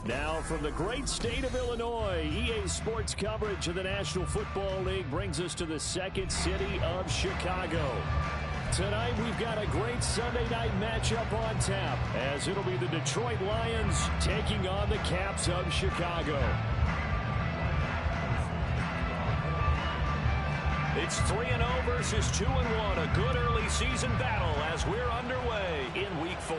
Now from the great state of Illinois, EA Sports coverage of the National Football League brings us to the second city of Chicago. Tonight we've got a great Sunday night matchup on tap, as it'll be the Detroit Lions taking on the Caps of Chicago. It's 3-0 versus 2-1, a good early season battle as we're underway in Week 4.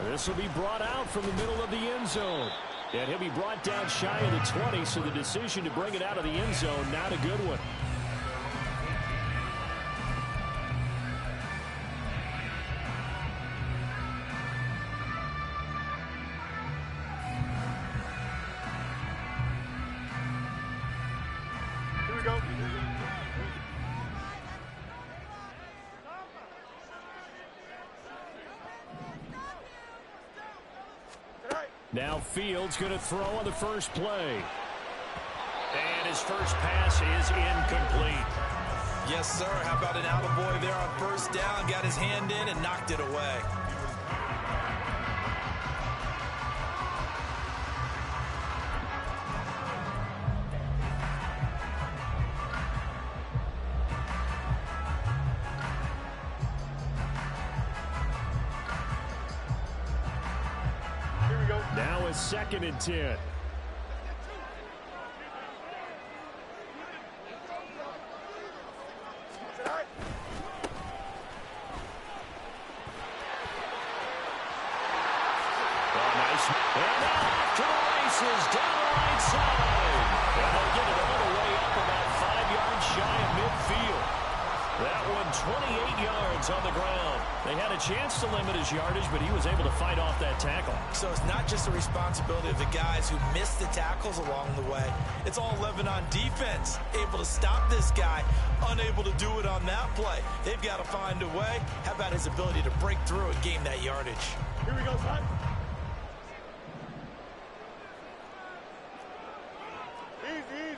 This will be brought out from the middle of the end zone. And he'll be brought down shy of the 20, so the decision to bring it out of the end zone, not a good one. Here we go. Now Fields going to throw on the first play. And his first pass is incomplete. Yes, sir. How about an attaboy there on first down? Got his hand in and knocked it away. Now a 2nd and 10. And off to the races down the right side. And they'll get it all the way up about 5 yards shy of midfield. That one 28 yards on the ground. They had a chance to limit his yardage, but he was able to fight off that tackle. So it's not just the responsibility of the guys who missed the tackles along the way. It's all 11 on defense. Able to stop this guy, unable to do it on that play. They've got to find a way. How about his ability to break through and gain that yardage? Here we go, son. Easy.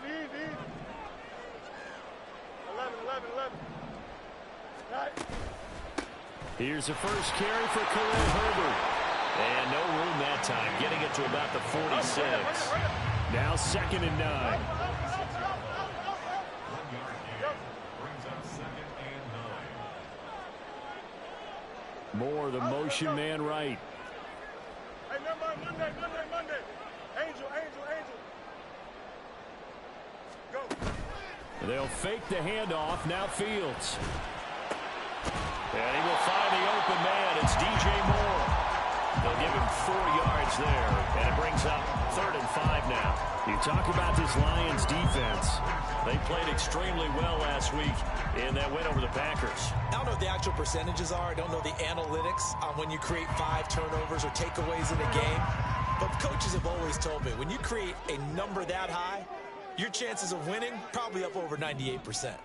11. Right. Here's the first carry for Khalil Herbert. And no room that time, getting it to about the 46. Now 2nd and 9. Moore, the motion man right. Hey, Monday. Angel. Go. They'll fake the handoff. Now Fields. And he will find the open man. It's DJ Moore. They'll give him 4 yards there. And it brings up 3rd and 5 now. You talk about this Lions defense. They played extremely well last week in that win over the Packers. I don't know what the actual percentages are. I don't know the analytics on when you create 5 turnovers or takeaways in a game. But coaches have always told me, when you create a number that high, your chances of winning probably up over 98%.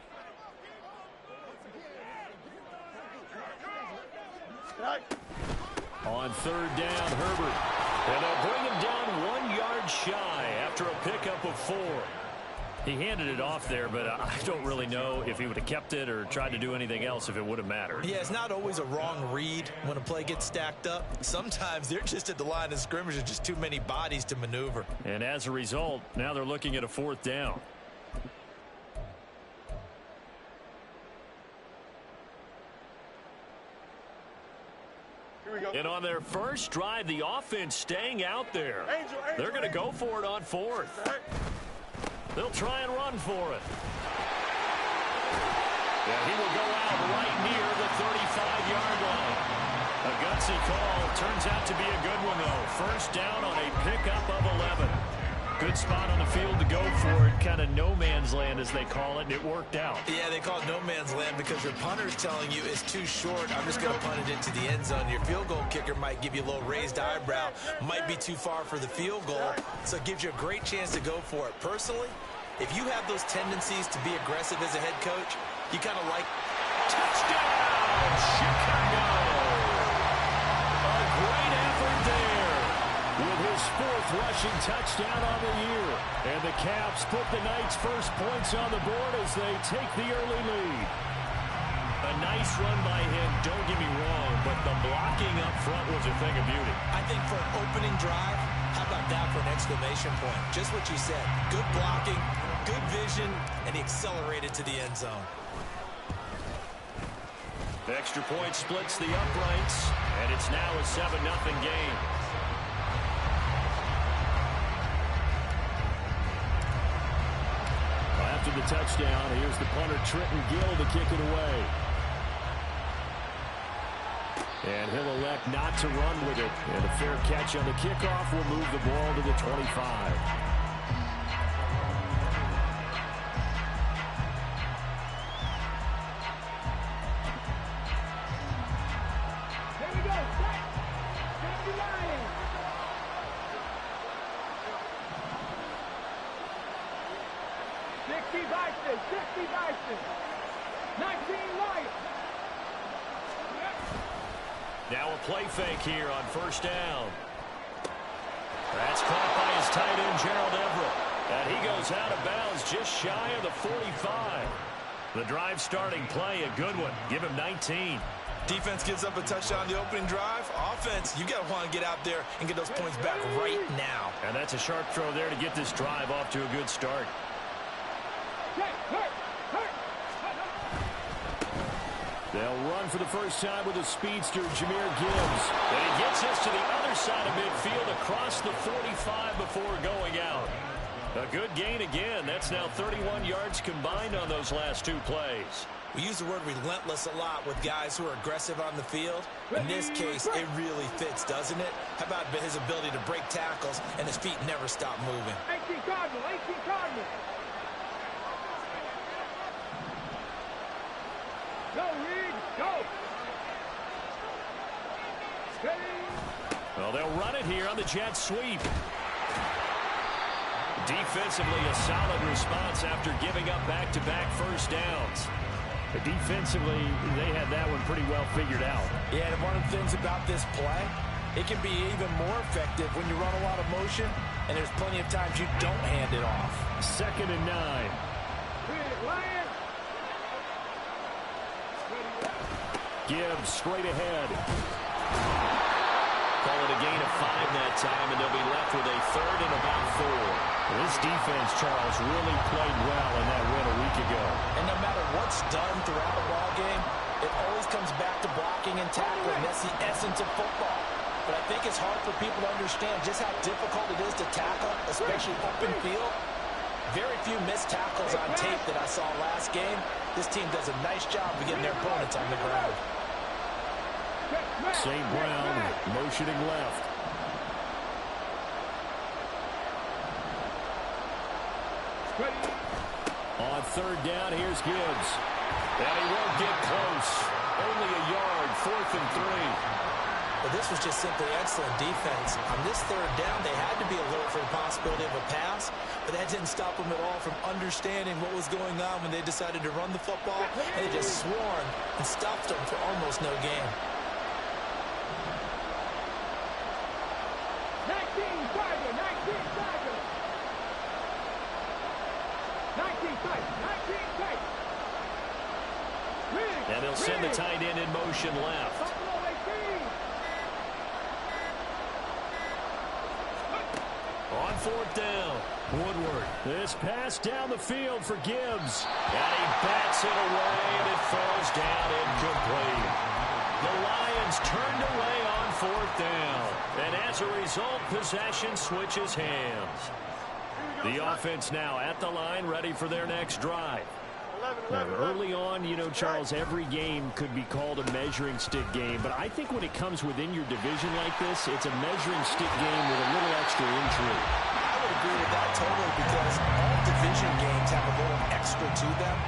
On 3rd down, Herbert. And they'll bring him down 1 yard shy after a pickup of 4. He handed it off there, but I don't really know if he would have kept it or tried to do anything else if it would have mattered. Yeah, it's not always a wrong read when a play gets stacked up. Sometimes they're just at the line of scrimmage. There's just too many bodies to maneuver. And as a result, now they're looking at a 4th down. And on their first drive, the offense staying out there. They're going to go for it on 4th. They'll try and run for it. Yeah, he will go out right near the 35-yard line. A gutsy call. Turns out to be a good one, though. First down on a pickup of 11. Good spot on the field to go for it. Kind of no man's land, as they call it, and it worked out. Yeah, they call it no man's land because your punter's telling you it's too short. I'm just going to punt it into the end zone. Your field goal kicker might give you a little raised eyebrow. Might be too far for the field goal, so it gives you a great chance to go for it. Personally, if you have those tendencies to be aggressive as a head coach, you kind of like... Touchdown, Chicago! A great effort there with his 4th rushing touchdown on the year. And the Caps put the Knights' first points on the board as they take the early lead. A nice run by him, don't get me wrong, but the blocking up front was a thing of beauty. I think for an opening drive, how about that for an exclamation point? Just what you said. Good blocking, good vision, and he accelerated to the end zone. The extra point splits the uprights, and it's now a 7-0 game. After the touchdown, here's the punter Trenton Gill to kick it away. And he'll elect not to run with it. And a fair catch on the kickoff will move the ball to the 25. Here we go. Set the line. 60 Bison, 60 Bison. 19 Lions. Now a play fake here on first down. That's caught by his tight end, Gerald Everett. And he goes out of bounds just shy of the 45. The drive starting play, a good one. Give him 19. Defense gives up a touchdown on the opening drive. Offense, you got to want to get out there and get those points back right now. And that's a sharp throw there to get this drive off to a good start. They'll run for the first time with a speedster, Jahmyr Gibbs. And he gets us to the other side of midfield across the 45 before going out. A good gain again. That's now 31 yards combined on those last two plays. We use the word relentless a lot with guys who are aggressive on the field. In this case, it really fits, doesn't it? How about his ability to break tackles and his feet never stop moving? 18 Cardinal, 18 Cardinal. Go, Reed, go. Well, they'll run it here on the jet sweep. Defensively, a solid response after giving up back-to-back first downs. But defensively, they had that one pretty well figured out. Yeah, and one of the things about this play, it can be even more effective when you run a lot of motion, and there's plenty of times you don't hand it off. 2nd and 9. Gibbs straight ahead. Call it a gain of 5 that time, and they'll be left with a 3rd and about 4. This defense, Charles, really played well in that win a week ago. And no matter what's done throughout a ball game, it always comes back to blocking and tackling. That's the essence of football. But I think it's hard for people to understand just how difficult it is to tackle, especially open field. Very few missed tackles on tape that I saw last game. This team does a nice job of getting their opponents on the ground. St. Brown motioning left. On 3rd down, here's Gibbs. And he won't get close. Only a yard, 4th and 3. Well, this was just simply excellent defense. On this 3rd down, they had to be alert for the possibility of a pass, but that didn't stop them at all from understanding what was going on when they decided to run the football, and they just swarmed and stopped them for almost no gain. 19 Tiger, 19 Tiger. 19 Tiger, 19 Tiger. And they'll send the tight end in motion left. Buffalo 18. On 4th down, Woodward. This pass down the field for Gibbs. And he bats it away, and it falls down incomplete. The Lions turned away on 4th down. And as a result, possession switches hands. The offense now at the line, ready for their next drive. Early on, you know, Charles, every game could be called a measuring stick game, but I think when it comes within your division like this, it's a measuring stick game with a little extra intrigue. I would agree with that totally because all division games have a little extra to them.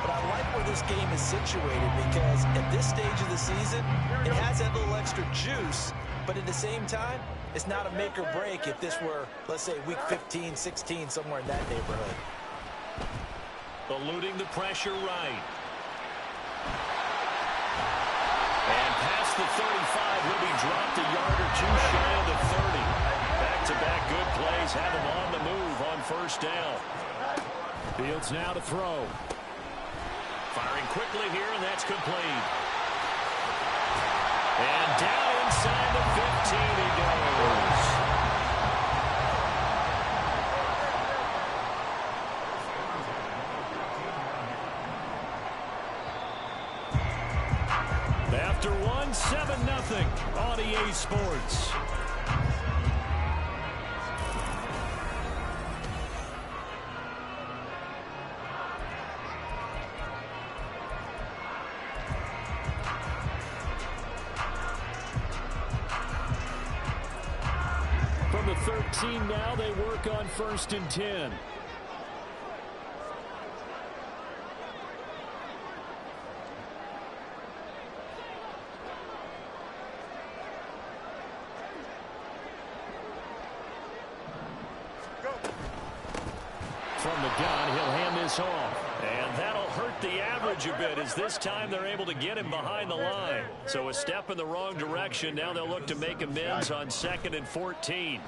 But I like where this game is situated because at this stage of the season, it has that little extra juice, but at the same time, it's not a make or break if this were, let's say, week 15, 16, somewhere in that neighborhood. Eluding the pressure right. And past the 35, will be dropped a yard or two shy of the 30. Back-to-back good plays have him on the move on 1st down. Fields now to throw. Firing quickly here, and that's complete. And down inside the 15 he goes. After one, 7-0 on EA Sports. From the 13 now, they work on 1st and 10. From the gun, he'll hand this off. And that'll hurt the average a bit, as this time they're able to get him behind the line. So a step in the wrong direction. Now they'll look to make amends on 2nd and 14.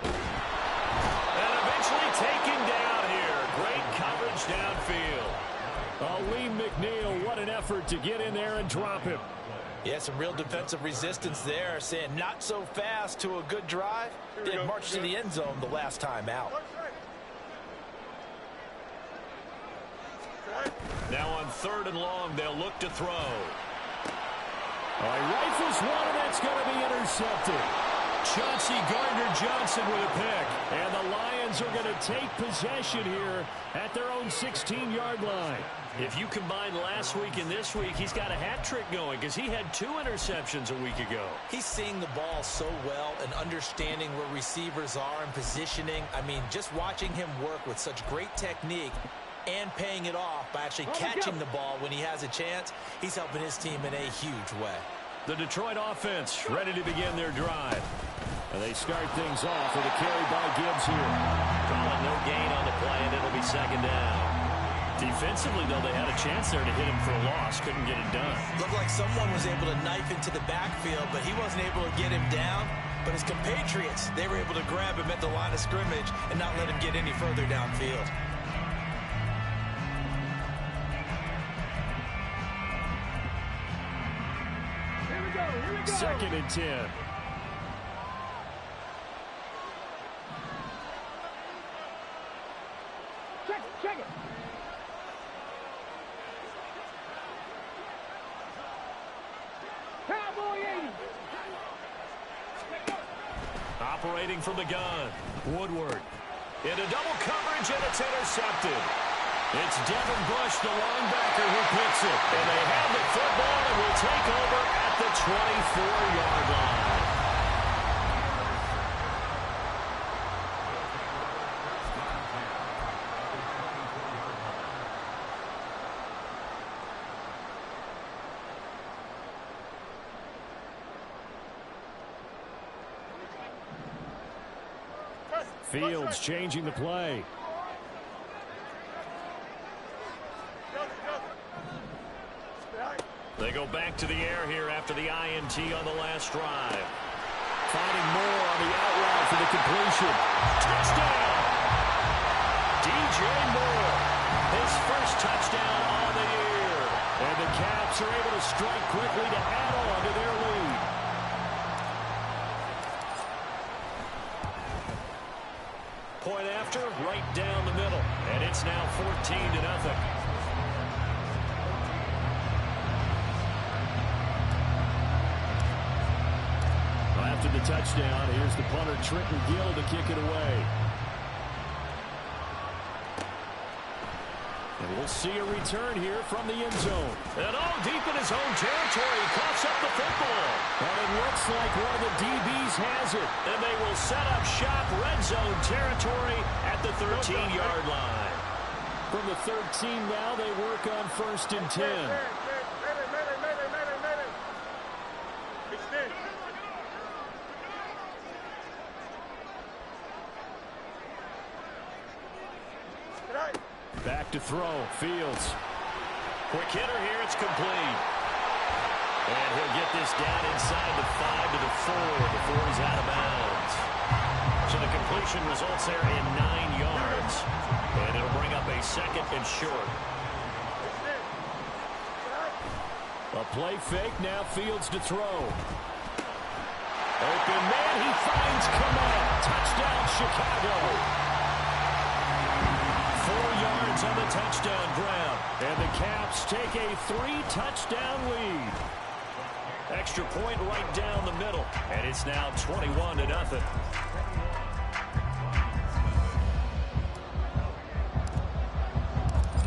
And eventually taken down here. Great coverage downfield. Lee McNeil, what an effort to get in there and drop him. Yeah, some real defensive resistance there, saying not so fast to a good drive. Did march to the end zone the last time out. Now on 3rd and long, they'll look to throw. Rifles one, and that's going to be intercepted. Chauncey Gardner-Johnson with a pick. And the Lions are going to take possession here at their own 16-yard line. If you combine last week and this week, he's got a hat trick going because he had 2 interceptions a week ago. He's seeing the ball so well and understanding where receivers are and positioning. I mean, just watching him work with such great technique and paying it off by actually catching the ball when he has a chance, he's helping his team in a huge way. The Detroit offense ready to begin their drive. And they start things off with a carry by Gibbs here. Calling no gain on the play, and it'll be 2nd down. Defensively, though, they had a chance there to hit him for a loss. Couldn't get it done. Looked like someone was able to knife into the backfield, but he wasn't able to get him down. But his compatriots, they were able to grab him at the line of scrimmage and not let him get any further downfield. Here we go. 2nd and 10. Check it. Cowboy 80. Operating from the gun. Woodward. Into double coverage, and it's intercepted. It's Devin Bush, the linebacker, who picks it. And they have the football and will take over at the 24-yard line. Fields changing the play. They go back to the air here after the INT on the last drive. Finding Moore on the out route for the completion. Touchdown! DJ Moore, his first touchdown on the year. And the Caps are able to strike quickly to add on to their lead. Point after, right down the middle. And it's now 14-0. After the touchdown, here's the punter, Trenton Gill, to kick it away. And we'll see a return here from the end zone. And deep in his own territory, he coughs up the football. And it looks like one of the DBs has it. And they will set up shop, red zone territory at the 13-yard line. From the 13 now, they work on 1st and 10. Back to throw. Fields. Quick hitter here. It's complete. And he'll get this down inside the 5 to the 4 before he's out of bounds. So the completion results there in 9 yards. yards. And it'll bring up a 2nd and short. A play fake, now Fields to throw. Open man, he finds Kmet. Touchdown, Chicago. 4 yards on the touchdown grab. And the Caps take a 3-touchdown lead. Extra point right down the middle. And it's now 21-0.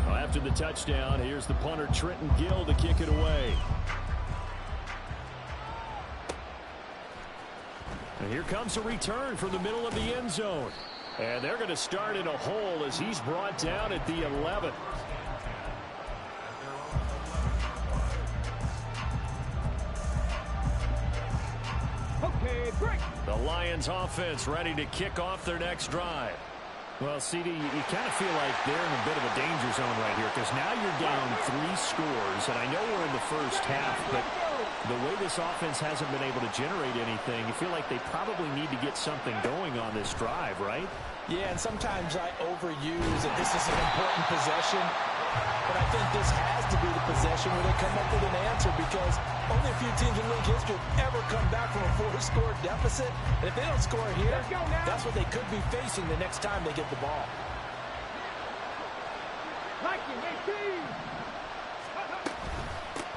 After the touchdown, here's the punter, Trenton Gill, to kick it away. And here comes a return from the middle of the end zone. And they're going to start in a hole as he's brought down at the 11. Okay, break. The Lions offense ready to kick off their next drive. Well, CD, you kind of feel like they're in a bit of a danger zone right here because now you're down 3 scores, and I know we're in the first half, but the way this offense hasn't been able to generate anything, you feel like they probably need to get something going on this drive, right? Yeah, and sometimes I overuse that this is an important possession, but I think this has to be the possession where they come up with an answer because only a few teams in league history have ever come back from a 4-score deficit. And if they don't score here, that's what they could be facing the next time they get the ball.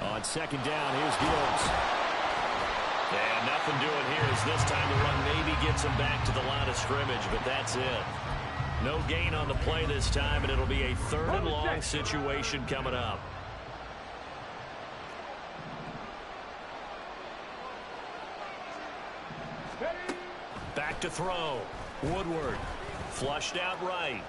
On 2nd down, here's Gibbs. And nothing doing here as this time the run maybe gets him back to the line of scrimmage, but that's it. No gain on the play this time, and it'll be a 3rd and long situation coming up. Back to throw. Woodward. Flushed out right.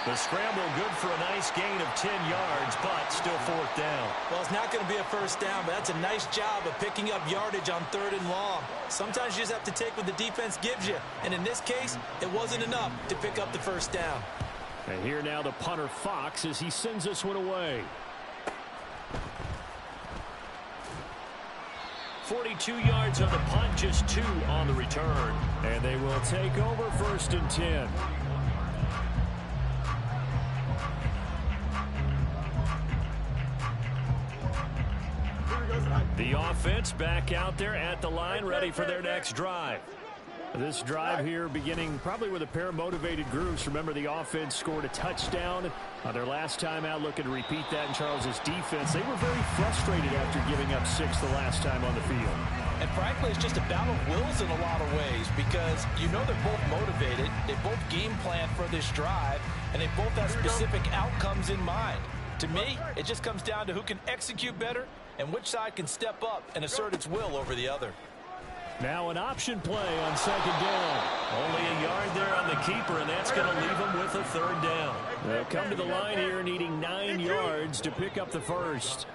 The scramble good for a nice gain of 10 yards, but still 4th down. Well, it's not going to be a 1st down, but that's a nice job of picking up yardage on 3rd and long. Sometimes you just have to take what the defense gives you, and in this case, it wasn't enough to pick up the 1st down. And here now the punter, Fox, as he sends this one away. 42 yards on the punt, just 2 on the return. And they will take over 1st and 10. The offense back out there at the line, ready for their next drive. This drive here beginning probably with a pair of motivated groups. Remember, the offense scored a touchdown on their last time out, looking to repeat that in Charles's defense. They were very frustrated after giving up 6 the last time on the field. And frankly, it's just a battle of wills in a lot of ways because you know they're both motivated, they both game plan for this drive, and they both have specific outcomes in mind. To me, it just comes down to who can execute better and which side can step up and assert its will over the other. Now an option play on 2nd down. Only a yard there on the keeper, and that's going to leave them with a 3rd down. They'll come to the line here needing 9 yards to pick up the 1st.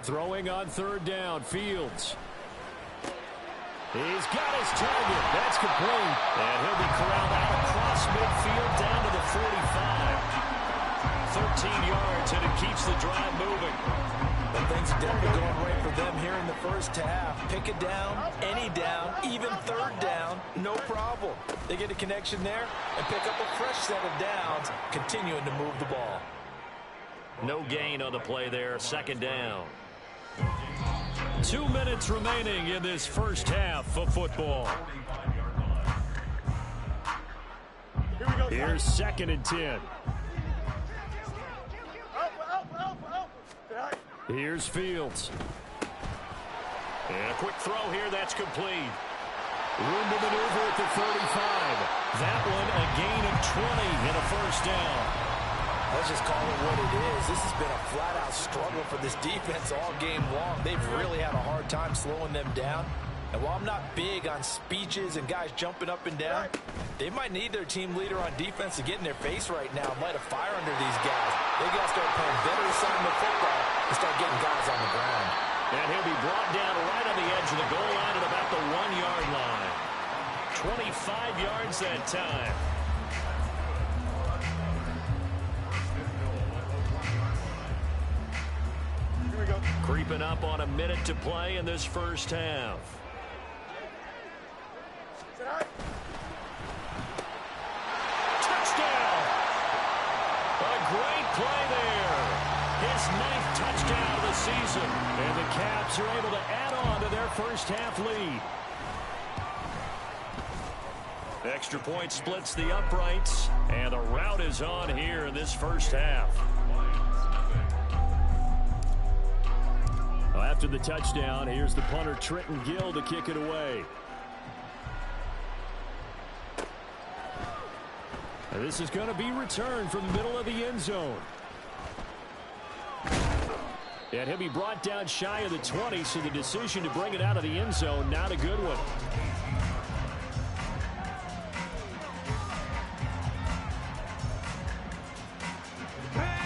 Throwing on 3rd down, Fields. He's got his target. That's complete. And he'll be corralled out across midfield down to the 45. 13 yards, and it keeps the drive moving. But things are definitely going right for them here in the first half. Pick it down, any down, even 3rd down, no problem. They get a connection there and pick up a fresh set of downs, continuing to move the ball. No gain on the play there, 2nd down. 2 minutes remaining in this first half of football. Here's 2nd and 10. Here's Fields. And a quick throw here, that's complete. Room to maneuver at the 35. That one a gain of 20 and a 1st down. Let's just call it what it is. This has been a flat-out struggle for this defense all game long. They've really had a hard time slowing them down. And while I'm not big on speeches and guys jumping up and down, they might need their team leader on defense to get in their face right now and light a fire under these guys. They got to start playing better assignment football and start getting guys on the ground. And he'll be brought down right on the edge of the goal line at about the 1-yard line. 25 yards that time. Creeping up on a minute to play in this first half. play there. His 9th touchdown of the season. And the Caps are able to add on to their first half lead. Extra point splits the uprights. And the rout is on here in this first half. After the touchdown, here's the punter Trenton Gill to kick it away. And this is going to be returned from the middle of the end zone. And he'll be brought down shy of the 20, so the decision to bring it out of the end zone, not a good one.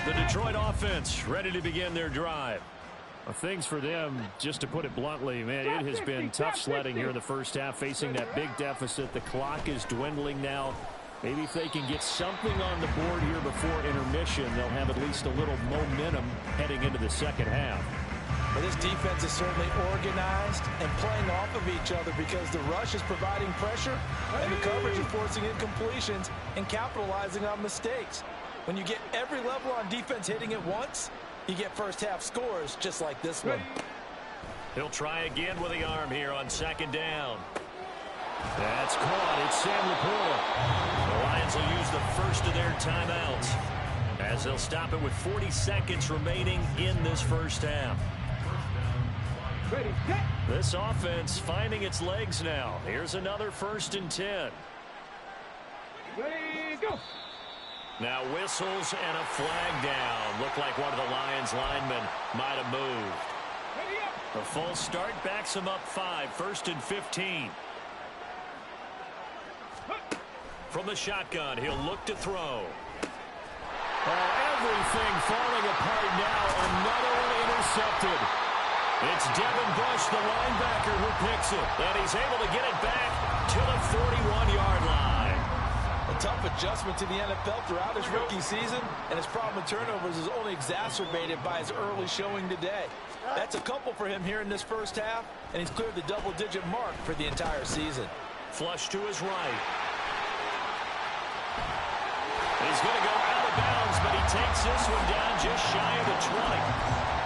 The Detroit offense ready to begin their drive. Well, things for them, just to put it bluntly, man, it has been tough sledding here in the first half, facing that big deficit. The clock is dwindling now. Maybe if they can get something on the board here before intermission, they'll have at least a little momentum heading into the second half. Well, this defense is certainly organized and playing off of each other because the rush is providing pressure and the coverage is forcing incompletions and capitalizing on mistakes. When you get every level on defense hitting at once, you get first half scores just like this one. He'll try again with the arm here on second down. That's caught. It's Sam Laporta. The Lions will use the first of their timeouts as they'll stop it with 40 seconds remaining in this first half. Ready, set. This offense finding its legs now. Here's another 1st and 10. Ready, go. Now whistles and a flag down. Looked like one of the Lions linemen might have moved. Ready up. The false start backs him up 5. 1st and 15. From the shotgun, he'll look to throw. Everything falling apart now. Another one intercepted. It's Devin Bush, the linebacker, who picks it. And he's able to get it back to the 41-yard line. A tough adjustment to the NFL throughout his rookie season, and his problem with turnovers is only exacerbated by his early showing today. That's a couple for him here in this first half, and he's cleared the double-digit mark for the entire season. Flush to his right. He's going to go out of bounds, but he takes this one down just shy of the 20.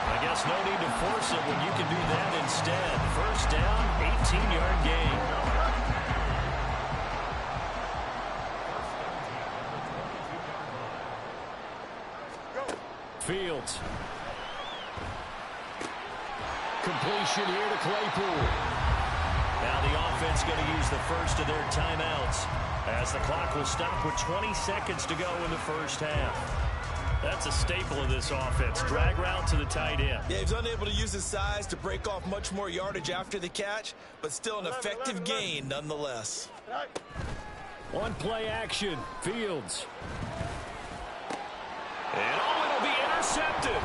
I guess no need to force it when you can do that instead. First down, 18-yard gain. Fields. Completion here to Claypool. Now the offense going to use the first of their timeouts as the clock will stop with 20 seconds to go in the first half. That's a staple of this offense. Drag route to the tight end. Yeah, he's unable to use his size to break off much more yardage after the catch, but still an effective gain nonetheless. One play action. Fields. And it'll be intercepted.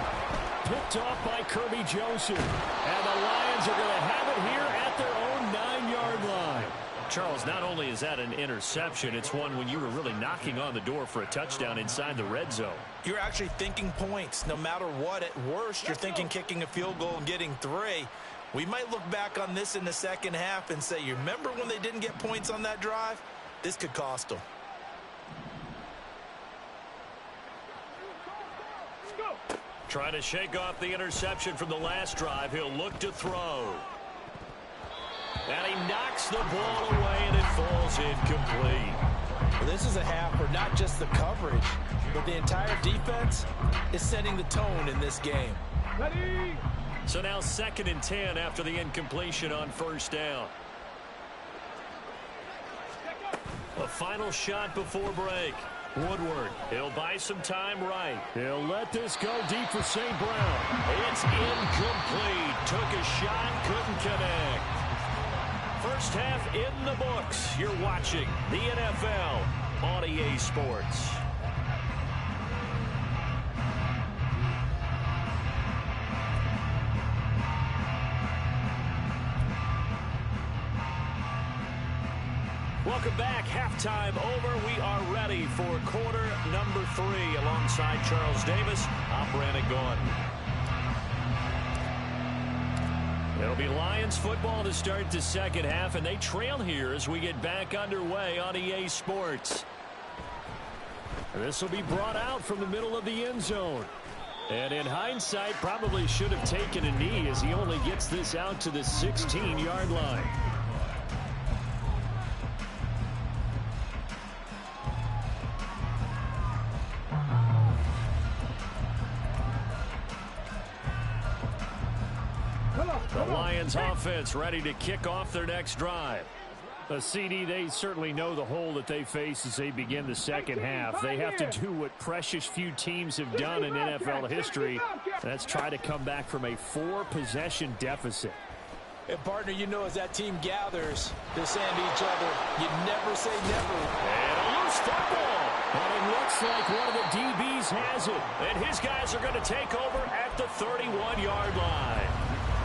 Picked off by Kirby Joseph. And the Lions are going to have it here at their own 9-yard line. Charles, not only is that an interception, it's one when you were really knocking on the door for a touchdown inside the red zone. You're actually thinking points. No matter what, at worst, you're thinking kicking a field goal and getting 3. We might look back on this in the second half and say, you remember when they didn't get points on that drive? This could cost them. Trying to shake off the interception from the last drive. He'll look to throw. And he knocks the ball away, and it falls incomplete. Well, this is a half where not just the coverage, but the entire defense is setting the tone in this game. Ready. So now 2nd and 10 after the incompletion on first down. A final shot before break. Woodward, he'll buy some time right. He'll let this go deep for St. Brown. It's incomplete. Took a shot, couldn't connect. First half in the books. You're watching the NFL on EA Sports. Welcome back. Halftime over. We are ready for quarter number 3 alongside Charles Davis. I'm Brandon Gaudin. It'll be Lions football to start the second half, and they trail here as we get back underway on EA Sports. This will be brought out from the middle of the end zone. And in hindsight, probably should have taken a knee as he only gets this out to the 16-yard line. The Lions offense ready to kick off their next drive. A CD, they certainly know the hole that they face as they begin the second half. They have to do what precious few teams have done in NFL history. That's try to come back from a 4-possession deficit. And partner, you know, as that team gathers, they're saying to each other, you never say never. And a loose football. And it looks like one of the DBs has it. And his guys are going to take over at the 31-yard line.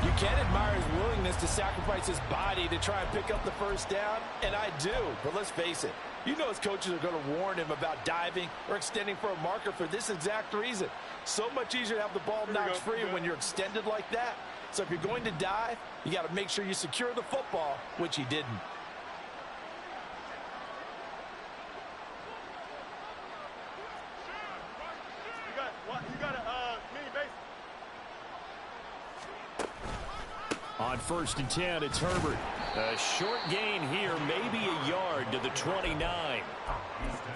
You can admire his willingness to sacrifice his body to try and pick up the first down, and I do. But let's face it, you know his coaches are going to warn him about diving or extending for a marker for this exact reason. So much easier to have the ball knocked free when you're extended like that. So if you're going to dive, you got to make sure you secure the football, which he didn't. On 1st and 10, it's Herbert. A short gain here, maybe a yard to the 29.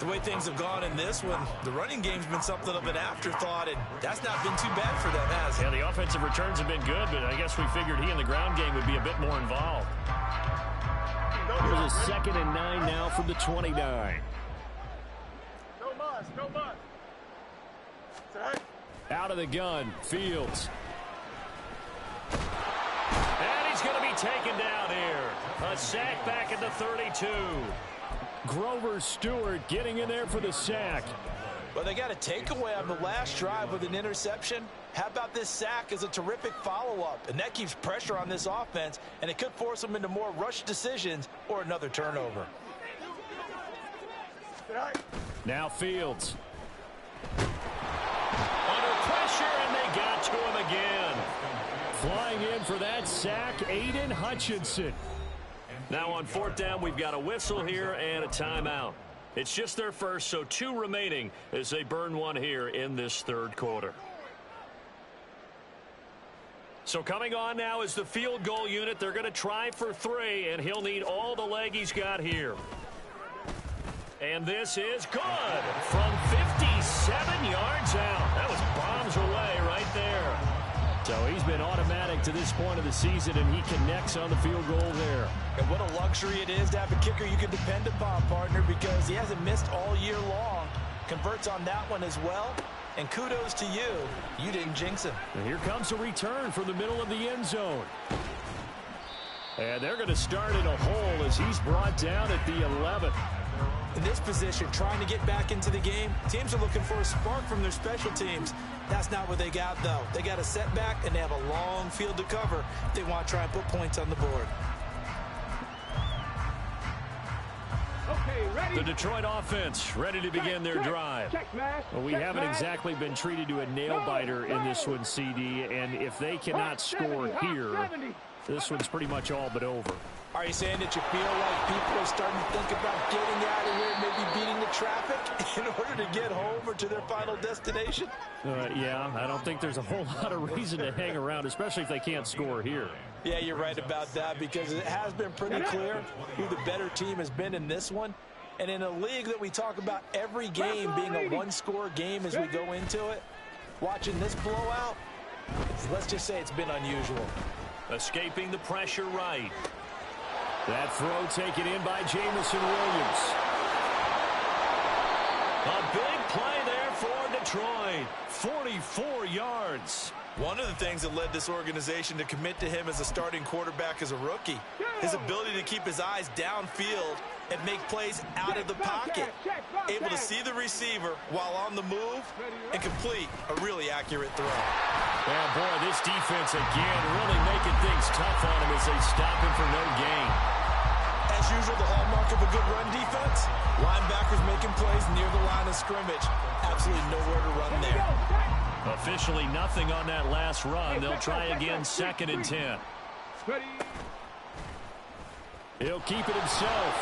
The way things have gone in this one, the running game's been something of an afterthought, and that's not been too bad for them, has it? Yeah, the offensive returns have been good, but I guess we figured he in the ground game would be a bit more involved. Here's a 2nd and 9 now from the 29. No muss, no muss. Out of the gun, Fields. And he's going to be taken down here. A sack back at the 32. Grover Stewart getting in there for the sack. Well, they got a takeaway on the last drive with an interception. How about this sack as a terrific follow-up? And that keeps pressure on this offense, and it could force them into more rush decisions or another turnover. Now Fields. Under pressure, and they got to him again. Flying in for that sack, Aiden Hutchinson. Now on 4th down, we've got a whistle here and a timeout. It's just their first, so 2 remaining as they burn one here in this 3rd quarter. So coming on now is the field goal unit. They're going to try for 3, and he'll need all the leg he's got here. And this is good from 57 yards out. That was bombs away right there. So he's been automatic to this point of the season, and he connects on the field goal there. And what a luxury it is to have a kicker you can depend upon, partner, because he hasn't missed all year long. Converts on that one as well. And kudos to you. You didn't jinx him. And here comes a return from the middle of the end zone. And they're going to start in a hole as he's brought down at the 11th. In this position, trying to get back into the game, teams are looking for a spark from their special teams. That's not what they got, though. They got a setback, and they have a long field to cover if they want to try and put points on the board. Okay, ready. The Detroit offense ready to begin their drive. Well, we haven't exactly been treated to a nail-biter in this one, CD, and if they cannot score here, this one's pretty much all but over. Are you saying that you feel like people are starting to think about getting out of here, maybe beating the traffic in order to get home or to their final destination? Yeah, I don't think there's a whole lot of reason to hang around, especially if they can't score here. Yeah, you're right about that, because it has been pretty clear who the better team has been in this one. And in a league that we talk about every game being a one-score game as we go into it, watching this blowout, let's just say it's been unusual. Escaping the pressure right. That throw taken in by Jamison Williams. A big play there for Detroit. 44 yards. One of the things that led this organization to commit to him as a starting quarterback as a rookie, his ability to keep his eyes downfield and make plays out of the pocket. Able to see the receiver while on the move and complete a really accurate throw. Yeah, boy, this defense again really making things tough on him as they stop him for no gain. As usual, the hallmark of a good run defense, linebackers making plays near the line of scrimmage. Absolutely nowhere to run there. Officially nothing on that last run. They'll try again, 2nd and 10. He'll keep it himself.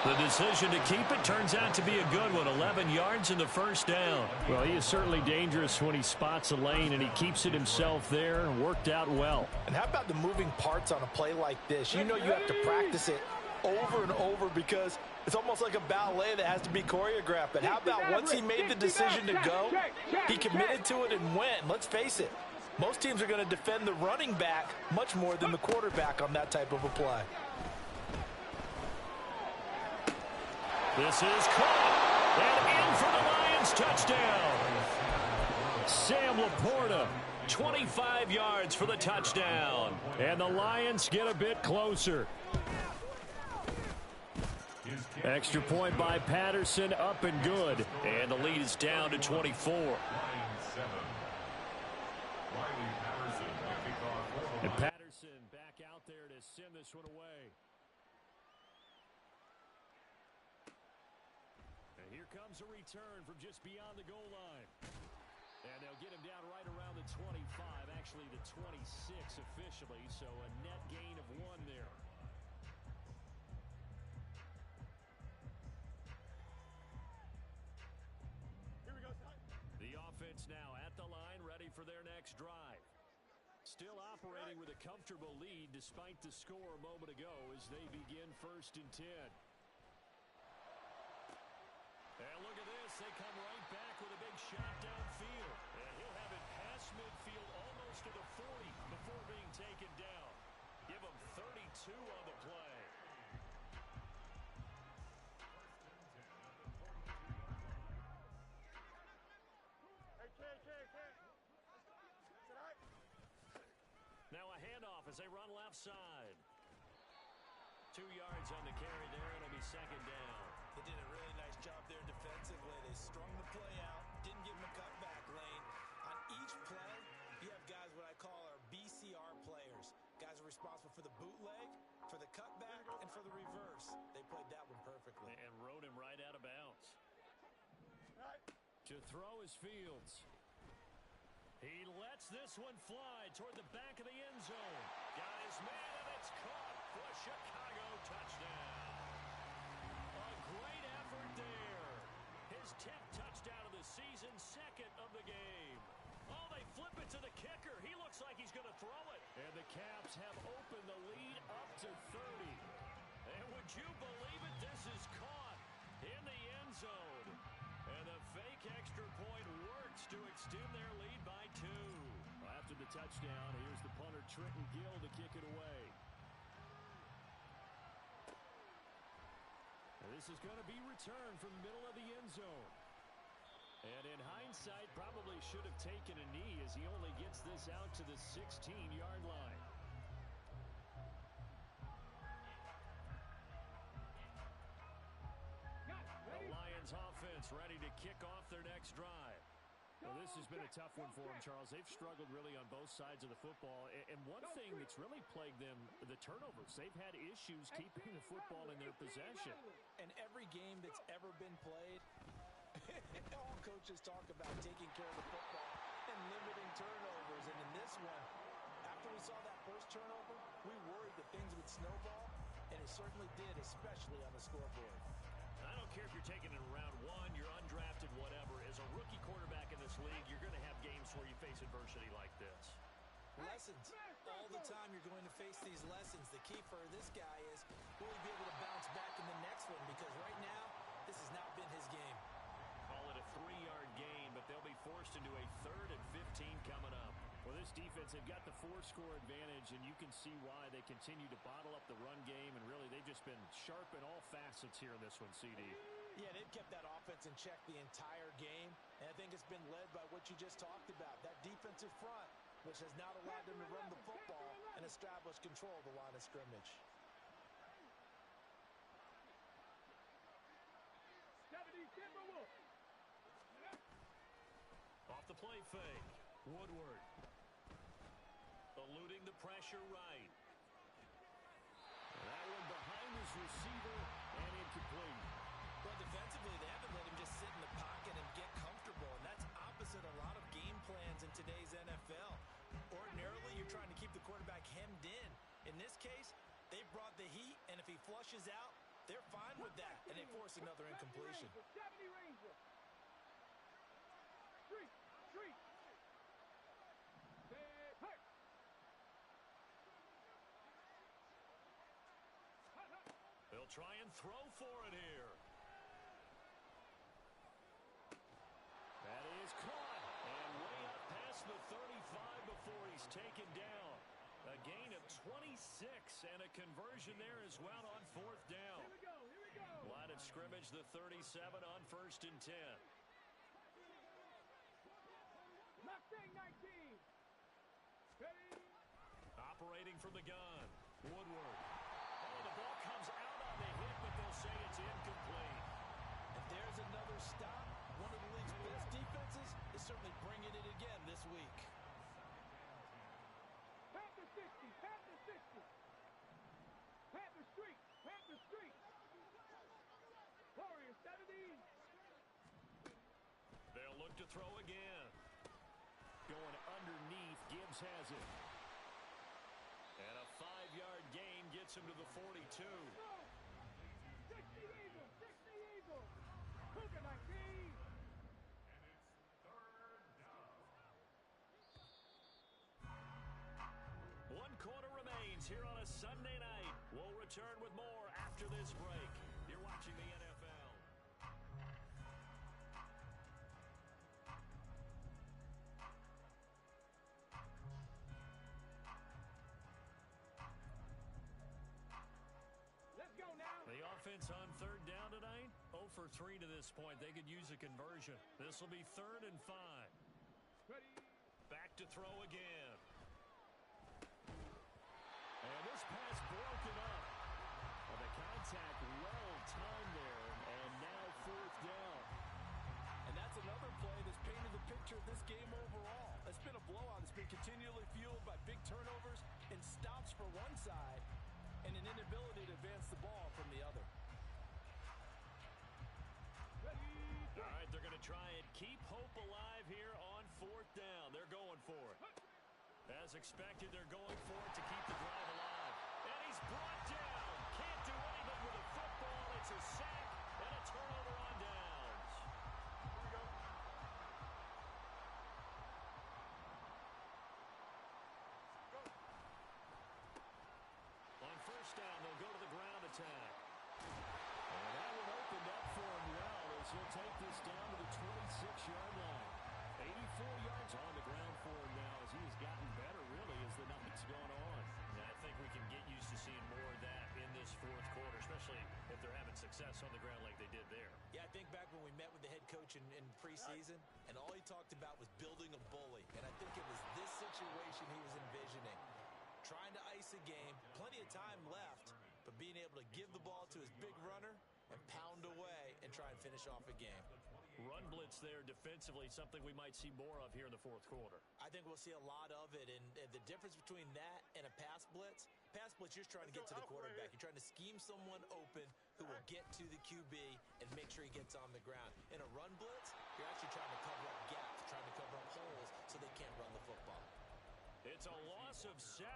The decision to keep it turns out to be a good one. 11 yards in the first down. Well, he is certainly dangerous when he spots a lane, and he keeps it himself there. Worked out well. And how about the moving parts on a play like this? You know you have to practice it over and over because it's almost like a ballet that has to be choreographed. But how about once he made the decision to go, he committed to it and went. Let's face it, most teams are going to defend the running back much more than the quarterback on that type of a play. This is caught, and in for the Lions touchdown. Sam Laporta, 25 yards for the touchdown. And the Lions get a bit closer. Extra point by Patterson, up and good. And the lead is down to 24. And Patterson back out there to send this one away. And here comes a return from just beyond the goal line. And they'll get him down right around the 25, actually the 26 officially, so a net gain of 1 there. The offense now at the line, ready for their next drive. Still operating with a comfortable lead despite the score a moment ago as they begin 1st and 10. And look at this. They come right back with a big shot downfield. And he'll have it past midfield almost to the 40 before being taken down. Give him 32 on the play. Now a handoff as they run left side. 2 yards on the carry there. It'll be 2nd down. They did a really nice job there defensively. They strung the play out, didn't give him a cutback lane. On each play, you have guys what I call our BCR players. Guys are responsible for the bootleg, for the cutback, and for the reverse. They played that one perfectly. And rode him right out of bounds. To throw is Fields. He lets this one fly toward the back of the end zone. Got his man, and it's caught for a Chicago touchdown. A great effort there. His 10th touchdown of the season, 2nd of the game. Oh, they flip it to the kicker. He looks like he's going to throw it. And the Caps have opened the lead up to 30. And would you believe it? This is caught in the end zone. And the fake extra point works to extend their lead by 2. After the touchdown, here's the punter Trenton Gill to kick it away. And this is going to be returned from the middle of the end zone. And in hindsight, probably should have taken a knee as he only gets this out to the 16-yard line. The Lions offense ready to kick off their next drive. Well, this has been a tough one for them, Charles. They've struggled really on both sides of the football. And one thing that's really plagued them, the turnovers. They've had issues keeping the football in their possession. And every game that's ever been played, all coaches talk about taking care of the football and limiting turnovers. And in this one, after we saw that first turnover, we worried that things would snowball, and it certainly did, especially on the scoreboard. I don't care if you're taking it in round 1, you're undrafted, whatever. As a rookie quarterback in this league, you're going to have games where you face adversity like this. Lessons. All the time you're going to face these lessons. The key for this guy is, will he be able to bounce back in the next one? Because right now, this has not been his game. Call it a 3-yard gain, but they'll be forced into a 3rd and 15 coming up. Well, this defense, they've got the 4-score advantage, and you can see why they continue to bottle up the run game, and really they've just been sharp in all facets here in this one, CD. Yeah, they've kept that offense in check the entire game, and I think it's been led by what you just talked about, that defensive front, which has not allowed them to run the football and establish control of the line of scrimmage. Off the play fake, Woodward. Eluding the pressure right. That one behind his receiver and incomplete. Well, defensively, they haven't let him just sit in the pocket and get comfortable, and that's opposite a lot of game plans in today's NFL. Ordinarily, you're trying to keep the quarterback hemmed in. In this case, they brought the heat, and if he flushes out, They're fine with that, and they force another incompletion. 70 Ranger. Street. Hey. They'll try and throw for it here. That is caught. And way up past the 35 before he's taken down. A gain of 26 and a conversion there as well on 4th down. Here we go. Line of scrimmage, the 37 on 1st and 10. Mustang 19. Ready. Operating from the gun. Woodward. Oh, the ball comes out on the hit, but they'll say it's incomplete. If there's another stop, one of the league's best defenses is certainly bringing it again this week. Panther 60. Panther Street. Warrior 70. They'll look to throw again. Going underneath, Gibbs has it. And a 5-yard gain gets him to the 42. 60 Eagles. Cougar 19. And it's 3rd down. 1 quarter remains here on a Sunday night. We'll return with more after this break. You're watching the NFL. The offense on 3rd down tonight, 0 for 3 to this point. They could use a conversion. This will be 3rd and 5. Ready. Back to throw again. And this pass broken up. Well, the contact well timed there, and now 4th down. And that's another play that's painted the picture of this game overall. It's been a blowout. It's been continually fueled by big turnovers and stops for one side, and an inability to advance the ball from the other. All right, they're going to try and keep hope alive here on 4th down. They're going for it. As expected, they're going for it to keep the drive alive. And he's brought down. Can't do anything with a football. It's a sack and a turnover on downs. Here we go. On 1st down, they'll go to the ground attack. And that one opened up for him well as he'll take this down to the 26-yard line. 84 yards on the ground for him now as he has gotten better, really, as the night's gone on. And I think we can get used to seeing more of that in this 4th quarter, especially if they're having success on the ground like they did there. Yeah, I think back when we met with the head coach in preseason, and all he talked about was building a bully. And I think it was this situation he was envisioning. Trying to ice a game, plenty of time left, but being able to give the ball to his big runner and pound away and try and finish off a game. Run blitz there defensively, something we might see more of here in the 4th quarter. I think we'll see a lot of it, and the difference between that and a pass blitz, you're just trying to get to the quarterback. You're trying to scheme someone open who will get to the QB and make sure he gets on the ground. In a run blitz, you're actually trying to cover up gaps, trying to cover up holes so they can't run the football. It's a loss of 7.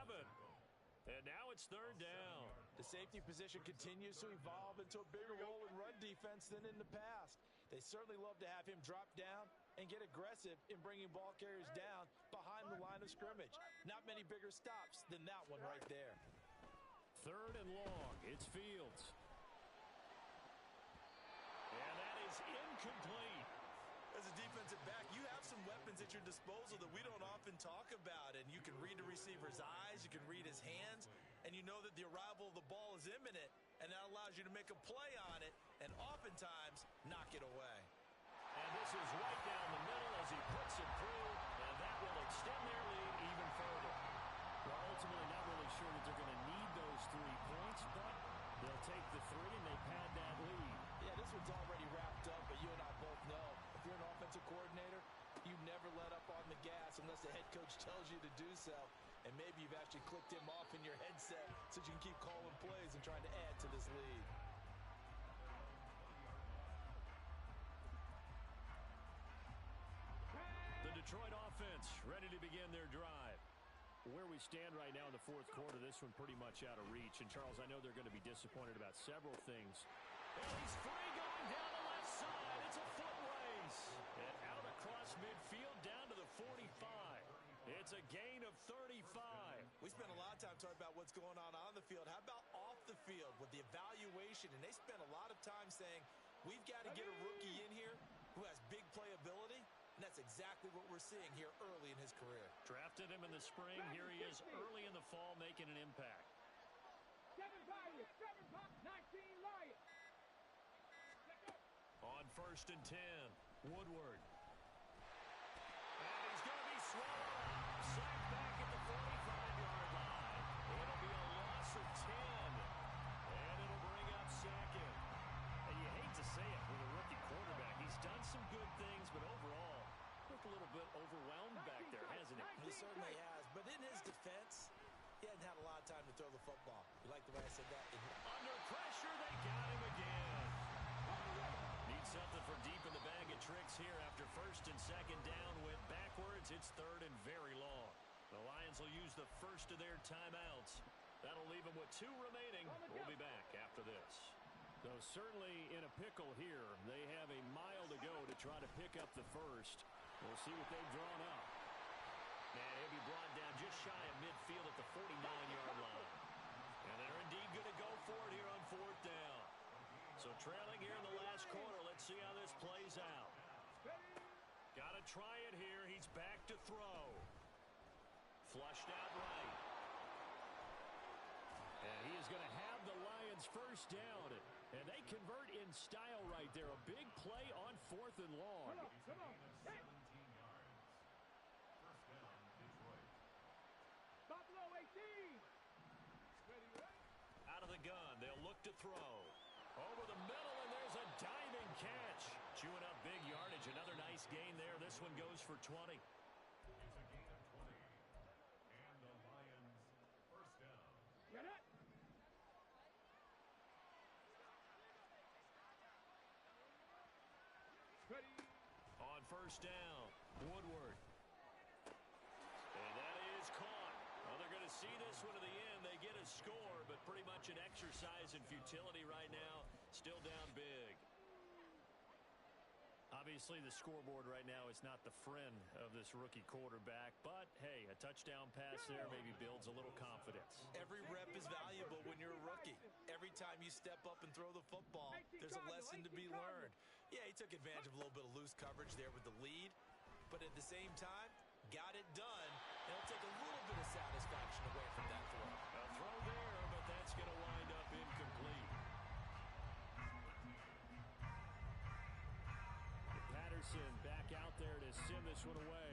And now it's 3rd down. The safety position continues to evolve into a bigger role in run defense than in the past. They certainly love to have him drop down and get aggressive in bringing ball carriers down behind the line of scrimmage. Not many bigger stops than that one right there. 3rd and long. It's Fields. And that is incomplete. As a defensive back, you have some weapons at your disposal that we don't often talk about, and you can read the receiver's eyes, you can read his hands, and you know that the arrival of the ball is imminent, and that allows you to make a play on it and oftentimes knock it away. And this is right down the middle as he puts it through, and that will extend their lead even further. Well, ultimately not really sure that they're going to need those 3 points, but they'll take the 3 and they pad that lead. Yeah, this one's already wrapped up, but you and I both know if you're an offensive coordinator, you never let up on the gas unless the head coach tells you to do so. And maybe you've actually clicked him off in your headset so you can keep calling plays and trying to add to this lead. The Detroit offense ready to begin their drive. Where we stand right now in the fourth quarter, this one pretty much out of reach. And, Charles, I know they're going to be disappointed about several things. And he's free going down the left side. It's a foot race. And out across midfield down to the 45. It's a gain of 35. We spent a lot of time talking about what's going on the field. How about off the field with the evaluation? And they spent a lot of time saying, we've got to get a rookie in here who has big playability. And that's exactly what we're seeing here early in his career. Drafted him in the spring. Here he is early in the fall making an impact. 7 Lions, 19 Lions. On 1st and 10, Woodward. And he's going to be swallowed up. Sacked back at the 45-yard line. It'll be a loss of 10. And it'll bring up second. And you hate to say it with a rookie quarterback. He's done some good things, but overall, looked a little bit overwhelmed back there, hasn't he? He certainly has. But in his defense, he hasn't had a lot of time to throw the football. You like the way I said that? Under pressure, they got him again. Need something for deep in the bag of tricks here after 1st and 2nd down. Went backwards. It's 3rd and very long. The Lions will use the first of their timeouts. That'll leave them with 2 remaining. We'll be back after this. So certainly in a pickle here. They have a mile to go to try to pick up the first. We'll see what they've drawn up. And he'll be brought down just shy of midfield at the 49-yard line. And they're indeed going to go for it here on 4th down. So trailing here in the last quarter. Let's see how this plays out. Got to try it here. He's back to throw. Flushed out right. And he is going to have the Lions first down. And they convert in style right there. A big play on 4th and long. Come on. 17 yards. First down, Detroit. Buffalo 18. Ready? Out of the gun. They'll look to throw. Over the middle, and there's a diving catch. Chewing up big yardage. Another nice gain there. This one goes for 20. It's a gain of 20. And the Lions first down. Get it. Ready. On 1st down, Woodward. And that is caught. Well, they're going to see this one to the end. They get a score, but pretty much an exercise in futility right now. Still down big. Obviously, the scoreboard right now is not the friend of this rookie quarterback. But, hey, a touchdown pass there maybe builds a little confidence. Every rep is valuable when you're a rookie. Every time you step up and throw the football, there's a lesson to be learned. Yeah, he took advantage of a little bit of loose coverage there with the lead. But at the same time, got it done. And it'll take a little bit of satisfaction away from that throw. A throw there, but that's going to wind up incomplete. Patterson back out there to send this one away.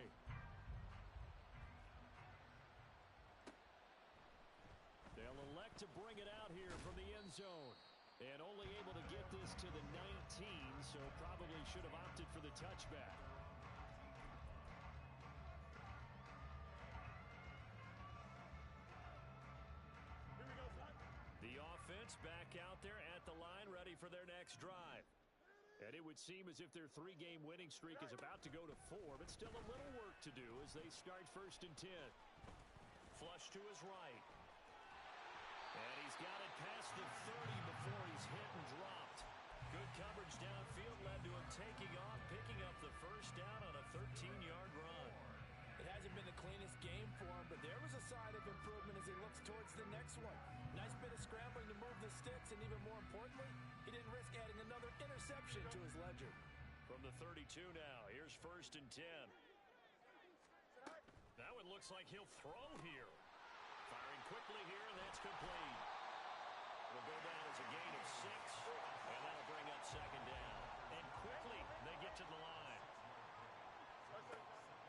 They'll elect to bring it out here from the end zone. And only able to get this to the 19, so probably should have opted for the touchback. The offense back out there at the line, ready for their next drive. And it would seem as if their 3-game winning streak is about to go to 4, but still a little work to do as they start 1st and 10. Flush to his right. And he's got it past the 30 before he's hit and dropped. Good coverage downfield led to him taking off, picking up the first down on a 13-yard run. It hasn't been the cleanest game for him, but there was a sign of improvement as he looks towards the next one. Nice bit of scrambling to move the sticks, and even more importantly, he didn't risk adding another interception to his ledger. From the 32 now, here's 1st and 10. That one looks like he'll throw here. Firing quickly here, and that's complete. It'll go down as a gain of 6, and that'll bring up 2nd down. And quickly, they get to the line.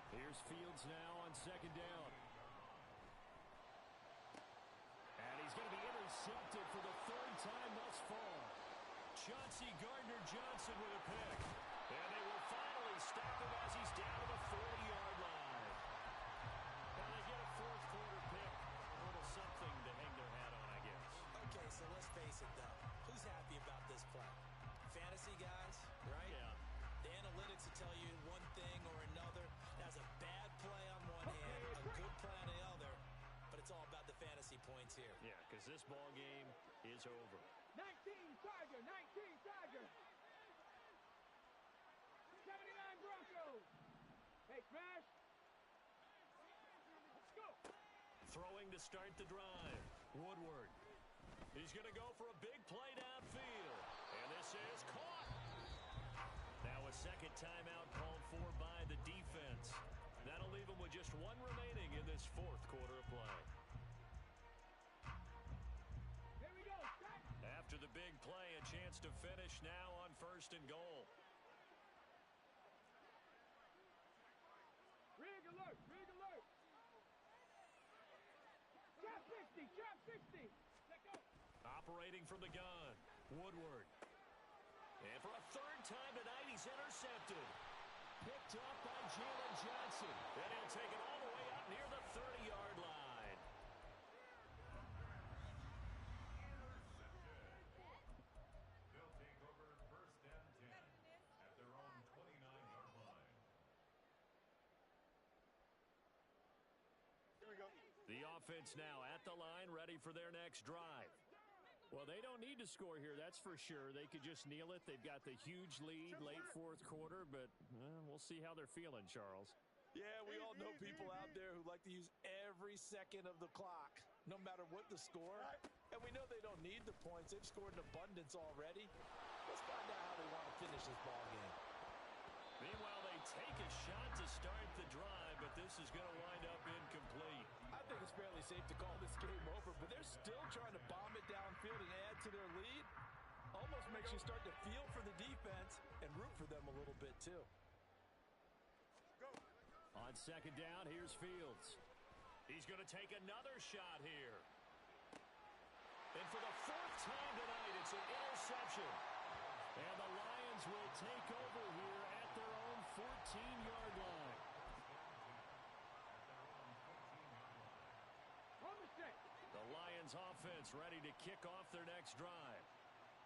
Here's Fields now on 2nd down. And he's going to be intercepted for the 3rd time thus far. Chauncey Gardner-Johnson with a pick. And they will finally stop him as he's down to the 40-yard line. And they get a 4th quarter pick. A little something to hang their hat on, I guess. Okay, so let's face it, though. Who's happy about this play? Fantasy guys, right? Yeah. The analytics will tell you one thing or another. That's a bad play on one hand, a good play on the other. this ball game is over. 19 Tiger, 19 Tiger. 79 Broncos. Hey, Smash. Let's go. Throwing to start the drive. Woodward. He's going to go for a big play downfield. And this is caught. Now a second timeout called for by the defense. That'll leave him with just one remaining in this fourth quarter of play. Here we go. Stop. After the big play, a chance to finish now on 1st and goal. Rig alert, rig alert. Trap 60, trap 60. Let go. Operating from the gun. Woodward. And for a third time tonight, he's intercepted. Picked up by Jalen Johnson. And he'll take it all the way out near the 30-yard line. They'll take over 1st and 10 at their own 29-yard line. Here we go. The offense now at the line, ready for their next drive. Well, they don't need to score here, that's for sure. They could just kneel it. They've got the huge lead late fourth quarter, but we'll see how they're feeling, Charles. Yeah, we all know people out there who like to use every second of the clock, no matter what the score. And we know they don't need the points. They've scored in abundance already. Let's find out how they want to finish this ball game. Meanwhile, they take a shot to start the drive, but this is going to wind up incomplete. I think it's fairly safe to call this game over, but they're still trying to bomb it downfield and add to their lead. Almost makes you start to feel for the defense and root for them a little bit, too. Go. On second down, here's Fields. He's going to take another shot here. And for the fourth time tonight, it's an interception. And the Lions will take over here at their own 14-yard line. On the set. The Lions offense ready to kick off their next drive.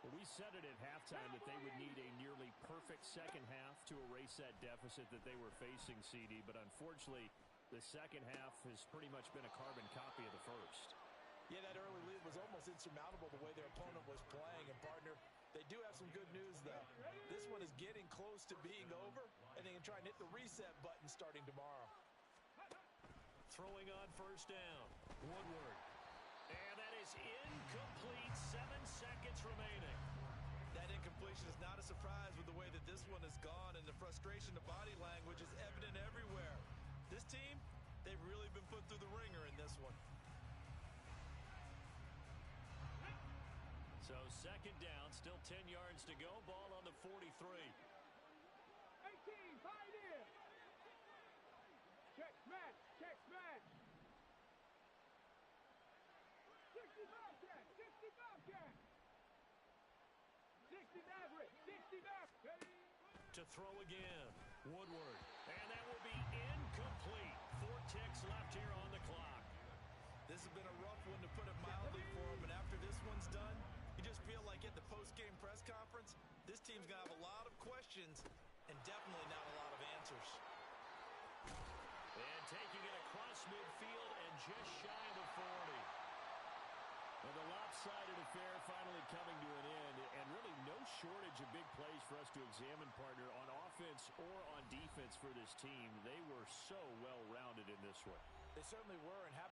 Well, we said it at halftime that they would need a nearly perfect second half to erase that deficit that they were facing, CD. But unfortunately, the second half has pretty much been a carbon copy of the first. Yeah, that early lead was almost insurmountable the way their opponent was playing. And, partner, they do have some good news, though. This one is getting close to being over, and they can try and hit the reset button starting tomorrow. Throwing on first down. Woodward. And that is incomplete. 7 seconds remaining. That incompletion is not a surprise with the way that this one has gone, and the frustration, the body language is evident everywhere. This team, they've really been put through the ringer in this one. So second down, still 10 yards to go. Ball on the 43. 18, Pioneer. Check smash, check smash. 60 Bobcat, 60 Bobcat. 60 Maverick, 60 Maverick. To throw again. Woodward. And that will be incomplete. 4 ticks left here on the clock. This has been a rough one, to put it mildly, for him. And after this one's done, you just feel like at the post-game press conference, this team's going to have a lot of questions and definitely not a lot of answers. And taking it across midfield and just shy of the 40. Well, the lopsided affair finally coming to an end, and really no shortage of big plays for us to examine, partner, on offense or on defense for this team. They were so well-rounded in this one. They certainly were, and